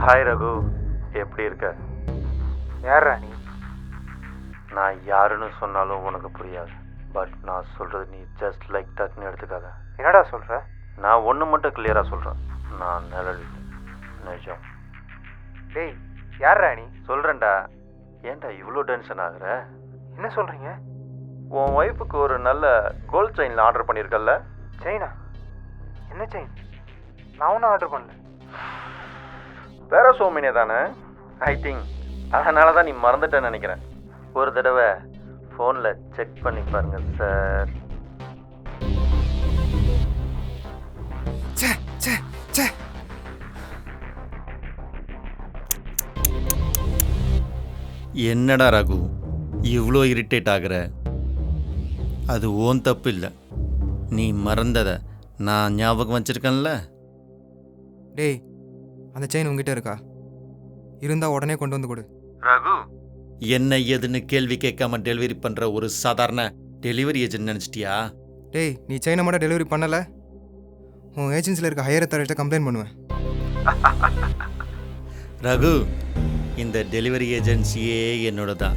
Hi Raghu, எப்படி இருக்க? யார் ராணி? நான் யாருன்னு சொன்னாலும் உனக்கு புரியாது. பட் நான் சொல்கிறது நீ ஜஸ்ட் லைக் தட்னு எடுத்துக்காத. என்னடா சொல்கிற? நான் ஒன்று மட்டும் கிளியராக சொல்கிறேன். நான் நிழல் நிஜம். டேய், யார் ராணி? சொல்கிறேன்டா. ஏன்டா இவ்வளோ டென்ஷன் ஆகுற? என்ன சொல்கிறீங்க? உன் ஒய்ஃபுக்கு ஒரு நல்ல கோல்ட் செயினில் ஆர்டர் பண்ணியிருக்கல்ல? செயினா? என்ன செயின்? நான் ஒன்றும் ஆர்டர் பண்ணல. பேராசோமினே தானே? ஐ திங்க் அதனால தான் நீ மறந்துட்டேன்னு நினைக்கிறேன். ஒரு தடவை ஃபோனில் செக் பண்ணி பாருங்க சார். என்னடா ரகு இவ்வளோ இரிட்டேட் ஆகிற? அது ஓன் தப்பு இல்லை. நீ மறந்ததை நான் ஞாபகம் வச்சிருக்கேன்ல. டேய், அந்த செயின் உங்ககிட்ட இருக்கா? இருந்தால் உடனே கொண்டு வந்து கொடு. ரகு, என்ன ஏதுன்னு கேள்வி கேட்காம டெலிவரி பண்ணுற ஒரு சாதாரண டெலிவரி ஏஜென்ட் நினச்சிட்டியா? டேய், நீ செயினை மட்டும் டெலிவரி பண்ணலை, உன் ஏஜென்சியில் இருக்க ஹையர் அத்தாரிட்ட கம்ப்ளைண்ட் பண்ணுவேன். ரகு, இந்த டெலிவரி ஏஜென்சியே என்னோட தான்.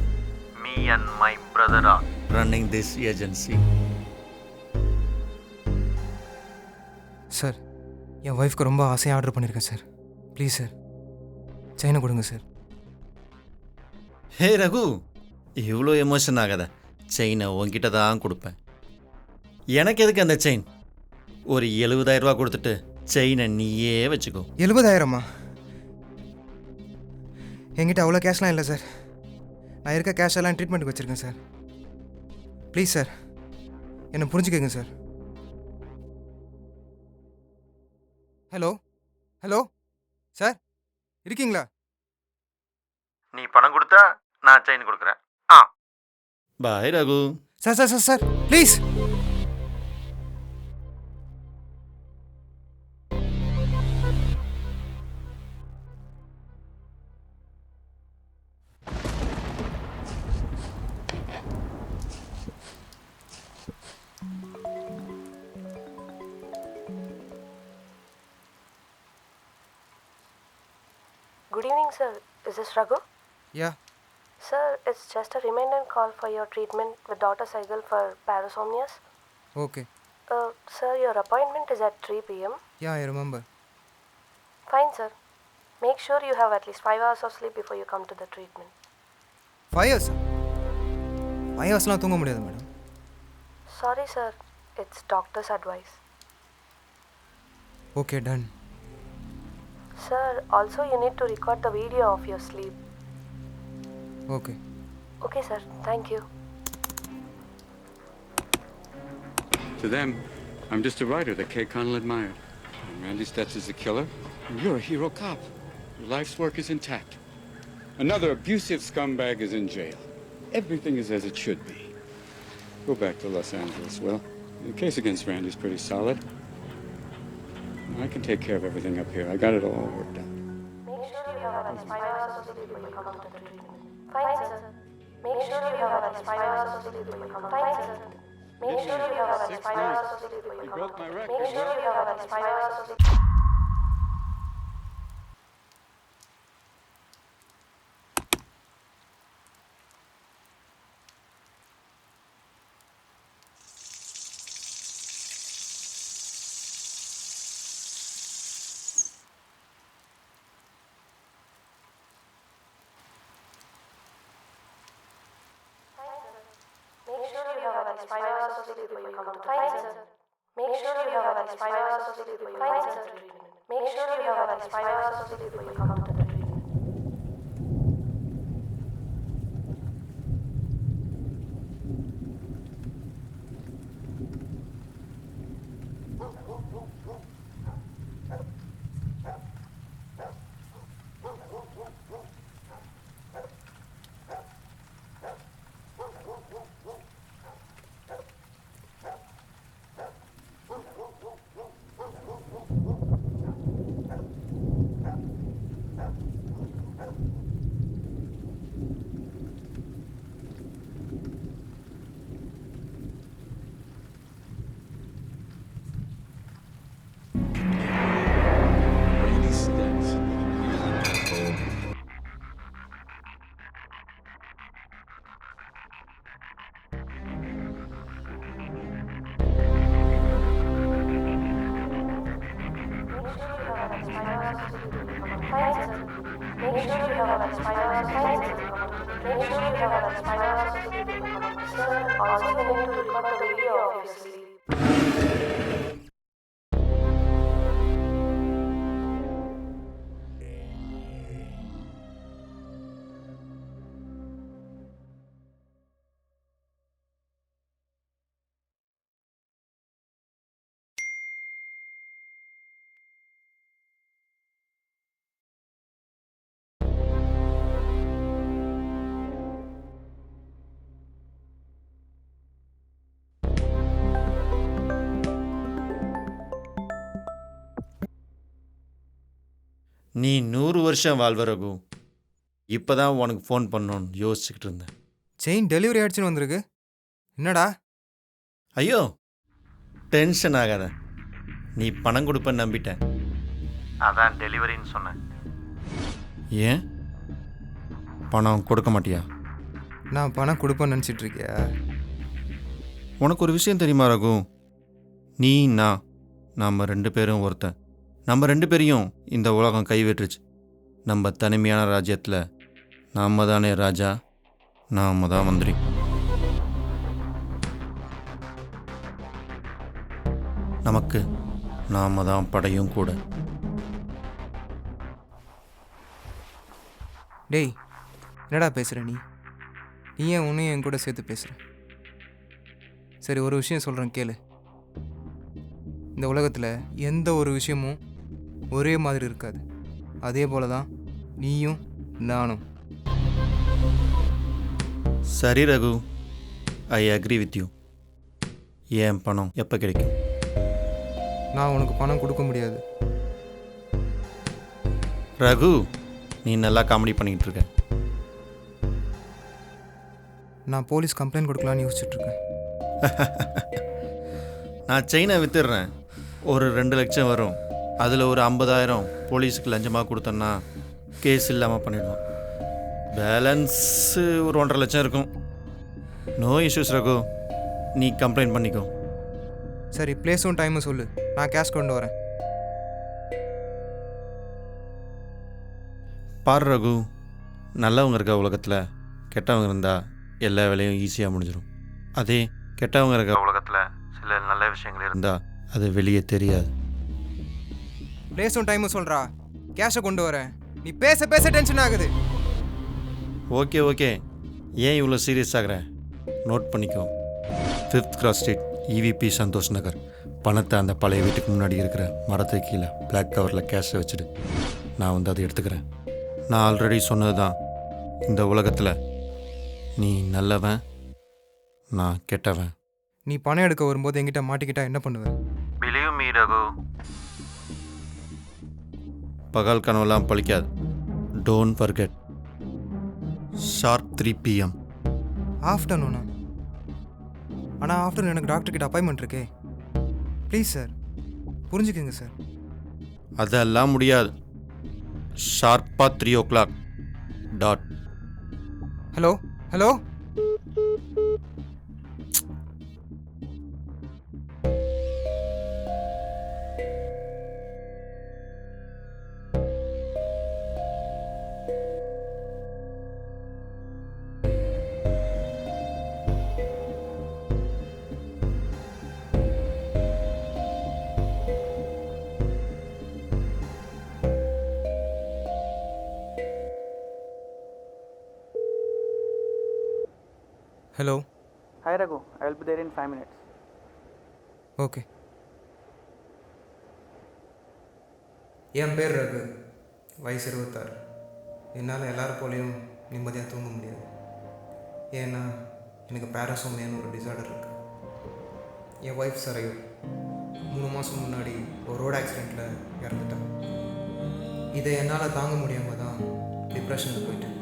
மீ அண்ட் மை பிரதரா ரன்னிங் திஸ் ஏஜென்சி. சார், என் ஒய்ஃப்க்கு ரொம்ப ஆசையாக ஆர்டர் பண்ணியிருக்கேன் சார். ப்ளீஸ் சார், செயினை கொடுங்க சார். ஹே ரகு, இவ்வளோ எமோஷன் ஆகாத. செயினை உன்கிட்ட தான் கொடுப்பேன். எனக்கு எதுக்கு அந்த செயின்? ஒரு 70,000 ரூபா கொடுத்துட்டு செயினை நீயே வச்சுக்கோ. 70,000மா? என்கிட்ட அவ்வளோ கேஷ்லாம் இல்லை சார். நான் இருக்க கேஷ் எல்லாம் ட்ரீட்மெண்ட்டுக்கு வச்சுருக்கேன் சார். ப்ளீஸ் சார், என்னை புரிஞ்சுக்கோங்க சார். ஹலோ ஹலோ சார், இருக்கீங்களா? நீ பணம் கொடுத்தா நான் செயின் கொடுக்குறேன். Bye Raghu. Sir sir sir sir please. Good evening, sir. Is this Raghu? Yeah. Sir, it's just a reminder call for your treatment with Dr. Saigal for parasomnias. Okay. Sir, your appointment is at 3 p.m. Yeah, I remember. Fine, sir. Make sure you have at least 5 hours of sleep before you come to the treatment. 5 hours? 5 ஹவர்ஸ்லாம் தூங்க முடியாது madam. Sorry, sir. It's doctor's advice. Okay, done. Sir, also you need to record the video of your sleep. Okay. Okay, sir. Thank you. To them, I'm just a writer that Kay Connell admired. And Randy Stutz is the killer, and you're a hero cop. Your life's work is intact. Another abusive scumbag is in jail. Everything is as it should be. Go back to Los Angeles, Will. The case against Randy's pretty solid. I can take care of everything up here. I got it all worked out. Make sure you have at least 5 hours of sleep before you come to the treatment. Fine, sir. Make sure you have at least 5 hours of sleep before you come. Fine, sir. Make sure you have at least 5 hours of sleep before you You broke come. my record. Make sure you have at least 5 hours of sleep. Make sure you have at least 5 hours of sleep before you come to the treatment. Make sure you have at least 5 hours of sleep before you come to the treatment. Make sure you have at least 5 hours of sleep before you come to the treatment. hours of sleep will come. Fine, sir. Make sure you have at least 5 hours of sleep. Make sure you have at least 5 hours of sleep will come. Sir, also you need to record the video of your sleep. நீ 100 வருஷம் வாழ்வ ரகு. இப்போ தான் உனக்கு phone பண்ணணும்னு யோசிச்சுக்கிட்டு இருந்தேன். Chain delivery ஆயிடுச்சுன்னு வந்திருக்கு. என்னடா? ஐயோ, டென்ஷன் ஆகாத. நீ பணம் கொடுப்பேன்னு நம்பிட்டேன், அதான் டெலிவரின்னு சொன்னேன். ஏன் பணம் கொடுக்க மாட்டியா? நான் பணம் கொடுப்பேன்னு நினச்சிட்டு இருக்கியா? உனக்கு ஒரு விஷயம் தெரியுமா ரகு? நீ நாம் 2 பேரும் ஒருத்தன். நம்ம 2 பேரையும் இந்த உலகம் கைவிட்டுருச்சு. நம்ம தனிமையான ராஜ்யத்தில் நாம் தானே ராஜா, நாம் தான் மந்திரி. நமக்கு நாம் தான் படையும் கூட. டேய், என்னடா பேசுகிற நீ? நீ ஏன் உன்னையும் என் கூட சேர்த்து பேசுகிற? சரி, ஒரு விஷயம் சொல்கிறேன் கேளு. இந்த உலகத்தில் எந்த ஒரு விஷயமும் ஒரே மாதிரி இருக்காது. அதே போல தான் நீயும் நானும். சரி Raghu, I agree with you. ஏன் பணம் எப்போ கிடைக்கும்? நான் உனக்கு பணம் கொடுக்க முடியாது. ரகு, நீ நல்லா காமெடி பண்ணிகிட்டு இருக்க. நான் போலீஸ் கம்ப்ளைண்ட் கொடுக்கலான்னு யோசிச்சுட்ருக்கேன். நான் செயினை வித்துடுறேன். ஒரு 2 லட்சம் வரும். அதில் ஒரு 50,000 போலீஸுக்கு லஞ்சமாக கொடுத்தோன்னா கேஸ் இல்லாமல் பண்ணிடுவோம். பேலன்ஸு ஒரு 1.5 லட்சம் இருக்கும். நோ இஷ்யூஸ் ரகு, நீ கம்ப்ளைண்ட் பண்ணிக்கோ. சரி, பிளேஸும் டைமும் சொல்லு, நான் கேஷ் கொண்டு வரேன். பாரு ரகு, நல்லவங்க இருக்க உலகத்தில் கெட்டவங்க இருந்தால் எல்லா வேலையும் ஈஸியாக முடிஞ்சிடும். அதே கெட்டவங்க இருக்க உலகத்தில் சில நல்ல விஷயங்கள் இருந்தால் அது வெளியே தெரியாது. பிளேஸும் டைமும் சொல்கிறா, கேஷை கொண்டு வரேன். நீ பேச பேச டென்ஷன் ஆகுது. ஓகே, ஏன் இவ்வளோ சீரியஸ் ஆகிற? நோட் பண்ணிக்கோ. 5th Cross street, EVP Santhosh Nagar. பணத்தை அந்த பழைய வீட்டுக்கு முன்னாடி இருக்கிற மரத்துக்கு கீழே பிளாக் கவரில் கேஷை வச்சுடு. நான் வந்து அதை எடுத்துக்கிறேன். நான் ஆல்ரெடி சொன்னது தான், இந்த உலகத்தில் நீ நல்லவன், நான் கெட்டவன். நீ பணம் எடுக்க வரும்போது என்கிட்ட மாட்டிக்கிட்டா என்ன பண்ணுவேன்? பிலீவ் மீ ரகு, பகல் கனவுலாம் பழிக்காது. Don't forget. Sharp 3 PM. ஆஃப்டர்நூனா? ஆனால் ஆஃப்டர்நூன் எனக்கு டாக்டர்கிட்ட அப்பாயின்மெண்ட் இருக்கே. ப்ளீஸ் சார், புரிஞ்சுக்கோங்க சார். அதெல்லாம் முடியாது. ஷார்ப்பாக 3 o'clock dot. Hello hello, hello. Hi Raghu, I will be there in 5 minutes. Okay. என் பேர் ரகு, வயசு 26. என்னால் எல்லாரும் போலேயும் நிம்மதியாக தூங்க முடியாது. ஏன்னா எனக்கு பேராசோமியான்னு ஒரு டிசார்டர் இருக்குது. என் ஒய்ஃப் சரையோ 3 மாதம் முன்னாடி ஒரு ரோடு ஆக்சிடெண்ட்டில் இறந்துட்டான். இதை என்னால் தாங்க முடியாமல் தான் டிப்ரெஷனில் போயிட்டேன்.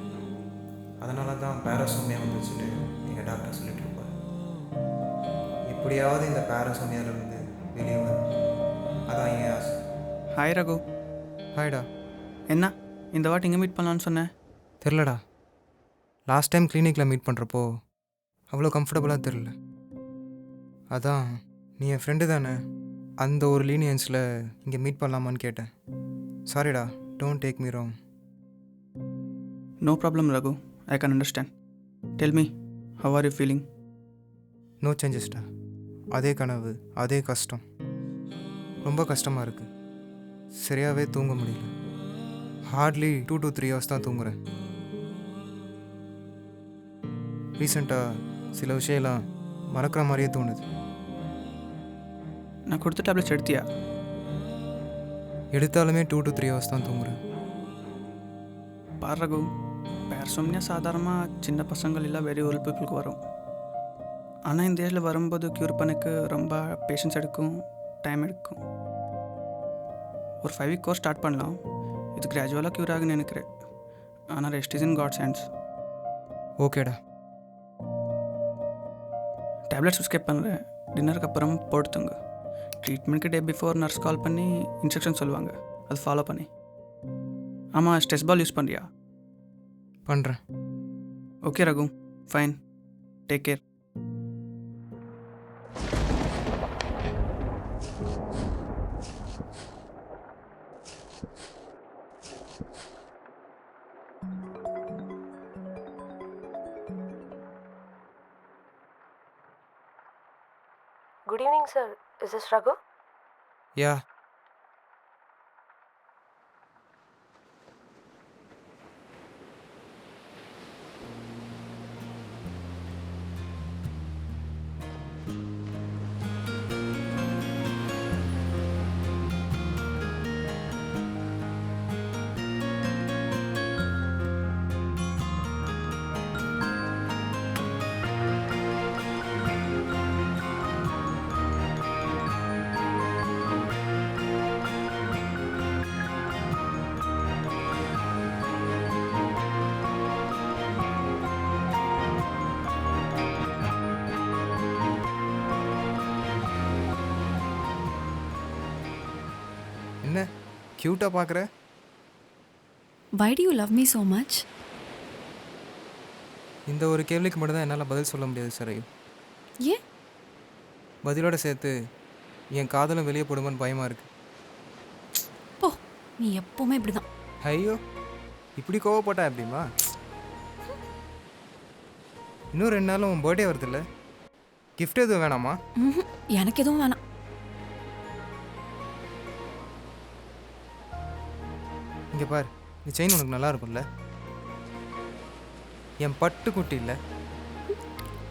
அதனால தான் பேராசோமியா வந்துச்சுட்டு எங்கள் டாக்டர் சொல்லிட்டு இருப்பார். எப்படியாவது இந்த பேராசோமியாவிலேருந்து வெளியே வரும், அதான் என் ஆசை. ஹாய் ரகு. ஹாய்டா. என்ன இந்த வாட்டி இங்கே மீட் பண்ணலான்னு சொன்னேன்? தெரிலடா, லாஸ்ட் டைம் கிளினிக்கில் மீட் பண்ணுறப்போ அவ்வளோ கம்ஃபர்டபுளாக தெரில. அதான் நீ என் ஃப்ரெண்டு தானே, அந்த ஒரு லீனியன்ஸில் இங்கே மீட் பண்ணலாமான்னு கேட்டேன். சாரிடா, don't take me wrong. No problem Raghu, I can understand. Tell me, how are you feeling? No சேஞ்சஸ்டா. அதே கனவு, அதே கஷ்டம். ரொம்ப கஷ்டமாக இருக்குது. சரியாகவே தூங்க முடியல. ஹார்ட்லி 2 to 3 hours தான் தூங்குறேன். ரீசெண்டாக சில விஷயம்லாம் மறக்கிற மாதிரியே தோணுது. நான் கொடுத்த டேப்லெட்ஸ் எடுத்தியா? எடுத்தாலுமே 2 to 3 hours தான் தூங்குறேன். பார் ரகு, பேர்சோம்னியா சாதாரணமாக சின்ன பசங்கள் இல்லை வெரி ஓல்ட் பீப்புளுக்கு வரும். ஆனால் இந்த ஏஜில் வரும்போது க்யூர் பண்ணக்கு ரொம்ப பேஷன்ஸ் எடுக்கும், டைம் எடுக்கும். ஒரு 5 week கோர்ஸ் ஸ்டார்ட் பண்ணலாம். இது கிராஜுவலாக க்யூர் ஆகுன்னு நினைக்கிறேன். ஆனால் rest is in God's hands. ஓகேடா. டேப்லெட்ஸ் ஸ்கிப் பண்ணுறேன். டின்னருக்கு அப்புறம் போட்டுங்க. ட்ரீட்மெண்ட்க்கு டே பிஃபோர் நர்ஸ் கால் பண்ணி இன்ஸ்ட்ரக்ஷன் சொல்லுவாங்க, அது ஃபாலோ பண்ணி. ஆமாம், ஸ்ட்ரெஸ் பால் யூஸ் பண்ணுறியா? பண்ணுறேன். Okay Raghu, fine, take care. Good evening, sir. Is this Raghu? யா. என்ன க்யூட்டாக பார்க்குற? Why do you love me so much? இந்த ஒரு கேள்விக்கு மட்டும் தான் என்னால் பதில் சொல்ல முடியாது சரையு. ஏன்? பதிலோட சேர்த்து என் காதலும் வெளியே போடுமான்னு பயமாக இருக்குது. போ, நீ எப்போவுமே இப்படி தான். ஐயோ, இப்படி கோவப்பட்டா எப்படிமா? இன்னும் 2 நாளும் உன் பர்த்டே வருதுல்ல, கிஃப்ட் எதுவும் வேணாமா? எனக்கு எதுவும் வேணாம். இங்கே பார், இந்த செயின் உனக்கு நல்லா இருக்கும்ல? என் பட்டு குட்டி இல்லை?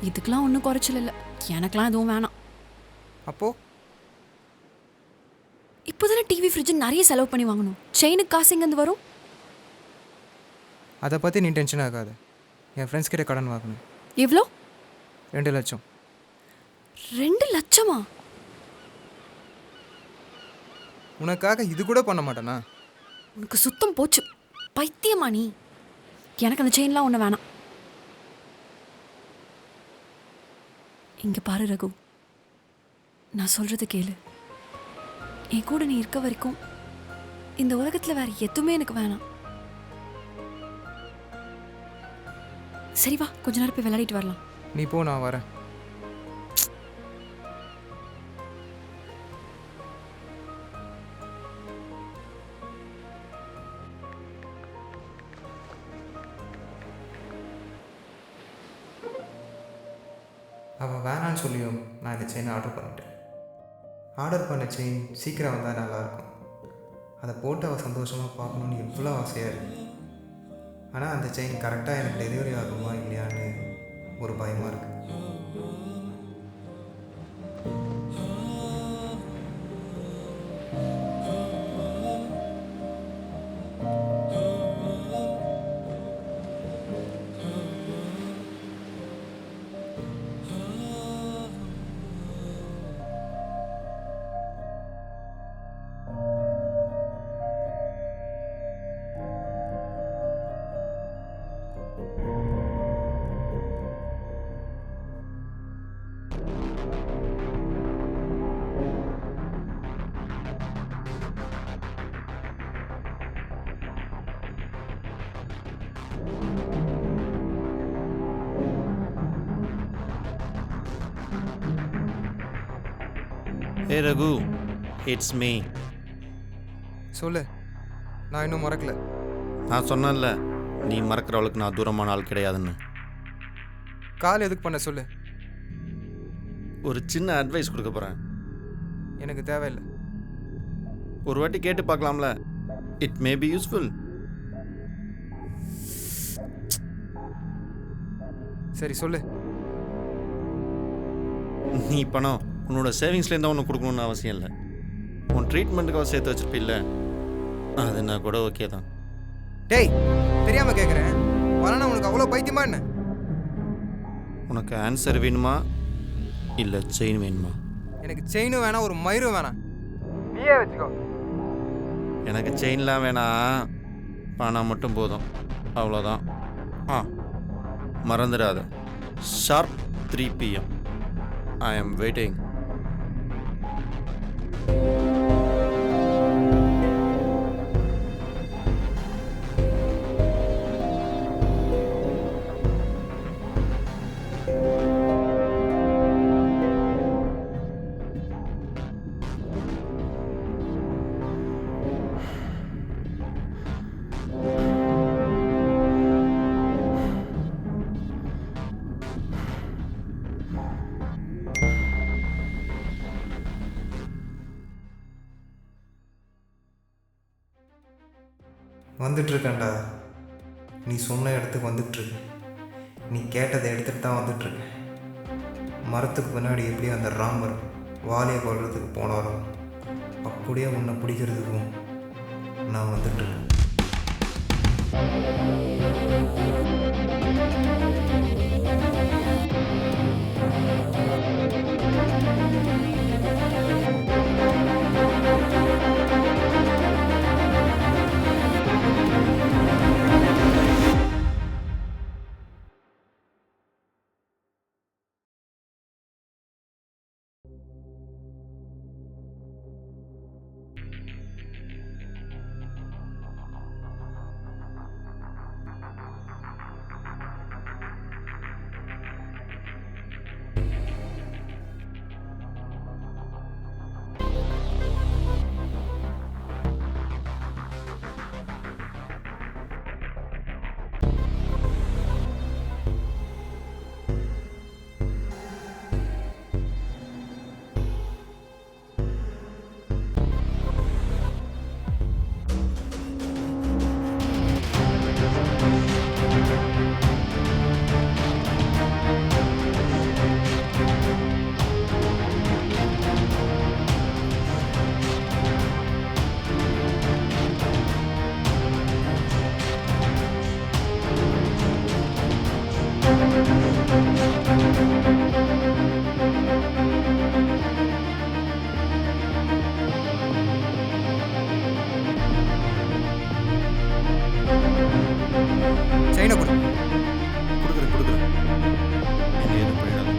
இதுக்கெலாம் ஒன்றும் குறைச்சல் இல்லை. எனக்கெலாம் எதுவும் வேணாம். அப்போது இப்போ தானே டிவி ஃப்ரிட்ஜு நிறைய செலவு பண்ணி வாங்கணும். செயினுக்கு காசு எங்கேருந்து வரும்? அதை பற்றி நீ டென்ஷன் ஆகாத. என் ஃப்ரெண்ட்ஸ் கிட்ட கடன் வாங்கணும். எவ்வளோ? 2 லட்சம். 2 லட்சமா? உனக்காக இது கூட பண்ண மாட்டேனா? உனக்கு சுத்தம் போச்சு. பைத்தியமா நீ? எனக்கு அந்த செயின்லாம் ஒன்று வேணாம். இங்கே பாரு ரகு, நான் சொல்கிறது கேளு. என் கூட நீ இருக்க வரைக்கும் இந்த உலகத்தில் வேற எதுவுமே எனக்கு வேணாம். சரி வா, கொஞ்ச நேரம் போய் விளையாடிட்டு வரலாம். நீ போ, நான் வரேன். அவள் வேணான்னு சொல்லியும் நான் இந்த செயினை ஆர்டர் பண்ணிட்டேன். ஆர்டர் பண்ண செயின் சீக்கிரம் வந்தால் நல்லாயிருக்கும். அதை போட்டு அவள் சந்தோஷமாக பார்க்கணுன்னு எவ்வளோ ஆசையாக இருக்குது. ஆனால் அந்த செயின் கரெக்டாக எனக்கு டெலிவரி ஆகுமா இல்லையான்னு ஒரு பயமாக இருக்குது. Hey Raghu, it's me. சொல்லு. நான் இன்னும் மறக்கல. நான் சொன்னேன்ல, நீ மறக்கிறவளுக்கு நான் தூரமான ஆள் கிடையாதுன்னு. கால் எதுக்கு பண்ண சொல்லு. ஒரு சின்ன அட்வைஸ் கொடுக்க போகிறேன். எனக்கு தேவையில்லை. ஒரு வாட்டி கேட்டு பார்க்கலாம்ல. It may be useful. சரி சொல்லு. நீ பணம் உன்னோட சேவிங்ஸ்லேருந்து ஒன்று கொடுக்கணுன்னு அவசியம் இல்லை. உன் ட்ரீட்மெண்ட்டுக்காக சேர்த்து வச்சுருப்பில்ல, அதுனா கூட ஓகே தான். டேய், தெரியாம கேட்குறேன். பணம் உனக்கு அவ்வளோ பைத்தியமா என்ன? உனக்கு ஆன்சர் வேணுமா இல்லை செயின் வேணுமா? எனக்கு செயினும் வேணாம், ஒரு மயிரும் வேணாம். நீயே வச்சுக்கோ. எனக்கு செயின்லாம் வேணாம், பணம் மட்டும் போதும். அவ்வளோதான். மறந்துடாத, sharp 3 PM. I am waiting. வந்துட்டுருக்கேன்டா. நீ சொன்ன இடத்துக்கு வந்துட்டுருக்கு. நீ கேட்டதை எடுத்துகிட்டு தான் வந்துட்டுருக்கேன். மரத்துக்கு பின்னாடி எப்படி அந்த ராமர் வாலியை கொள்றதுக்கு போனாரோ, அப்படியே உன்னை பிடிக்கிறதுக்கும் நான் வந்துட்டுருக்கேன். செயினை கொடு. கொடுக்குறேன். எங்கேயும் போயிடாது.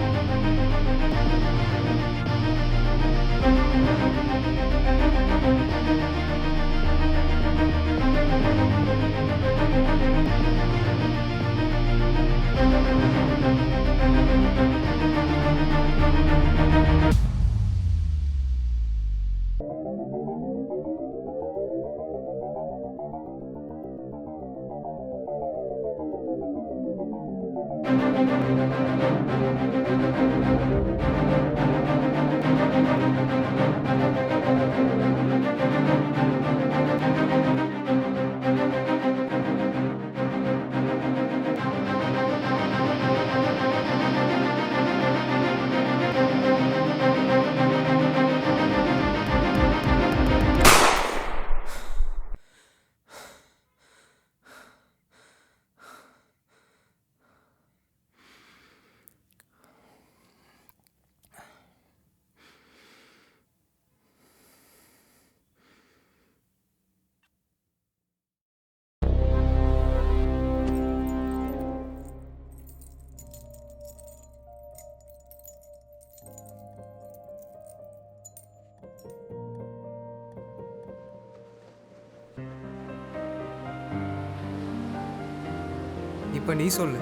இப்போ நீ சொல்லு,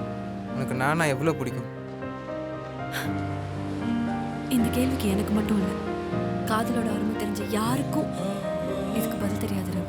உனக்கு நானா எவ்வளோ பிடிக்கும்? இந்த கேள்விக்கு எனக்கு மட்டும் இல்லை, காதலோட அருமை தெரிஞ்ச யாருக்கும் இதுக்கு பதில் தெரியாது ரகு.